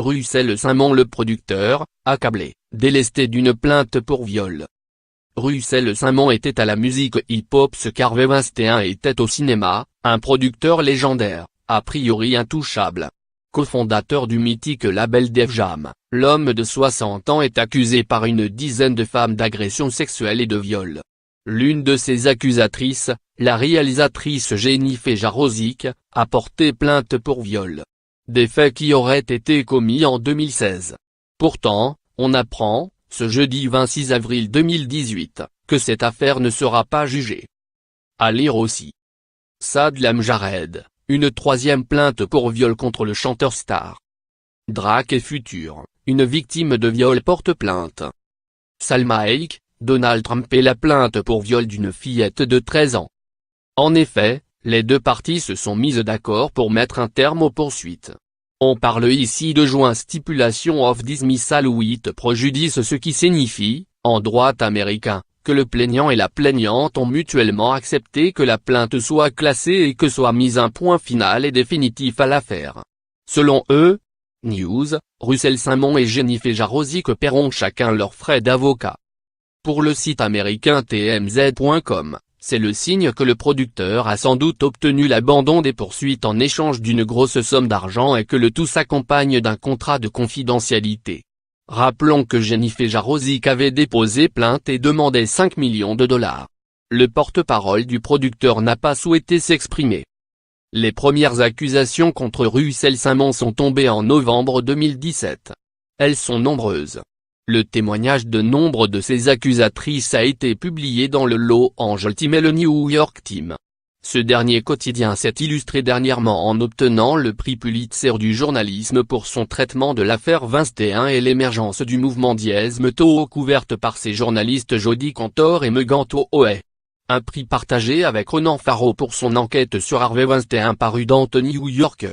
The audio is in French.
Russell Simmons le producteur, accablé, délesté d'une plainte pour viol. Russell Simmons était à la musique hip-hop ce qu'Harvey Weinstein était au cinéma, un producteur légendaire, a priori intouchable. Cofondateur du mythique label Def Jam, l'homme de 60 ans est accusé par une dizaine de femmes d'agression sexuelle et de viol. L'une de ses accusatrices, la réalisatrice Jennifer Jaroszuk, a porté plainte pour viol. Des faits qui auraient été commis en 2016. Pourtant, on apprend, ce jeudi 26 avril 2018, que cette affaire ne sera pas jugée. À lire aussi. Saddam Jared, une troisième plainte pour viol contre le chanteur star. Drake et Future, une victime de viol porte plainte. Salma Hayek, Donald Trump et la plainte pour viol d'une fillette de 13 ans. En effet, les deux parties se sont mises d'accord pour mettre un terme aux poursuites. On parle ici de joint stipulation of dismissal with prejudice, ce qui signifie, en droit américain, que le plaignant et la plaignante ont mutuellement accepté que la plainte soit classée et que soit mis un point final et définitif à l'affaire. Selon eux, News, Russell Simmons et Jennifer Jaroszuk paieront chacun leurs frais d'avocat. Pour le site américain TMZ.com, c'est le signe que le producteur a sans doute obtenu l'abandon des poursuites en échange d'une grosse somme d'argent et que le tout s'accompagne d'un contrat de confidentialité. Rappelons que Jennifer Jaroszuk avait déposé plainte et demandé 5 millions de dollars. Le porte-parole du producteur n'a pas souhaité s'exprimer. Les premières accusations contre Russell Simmons sont tombées en novembre 2017. Elles sont nombreuses. Le témoignage de nombre de ses accusatrices a été publié dans le Los Angeles et le New York Times. Ce dernier quotidien s'est illustré dernièrement en obtenant le prix Pulitzer du journalisme pour son traitement de l'affaire Weinstein et l'émergence du mouvement Diez Meto, couverte par ses journalistes Jodi Kantor et Megan To'ohey. Un prix partagé avec Ronan Farrow pour son enquête sur Harvey Weinstein paru dans The New Yorker.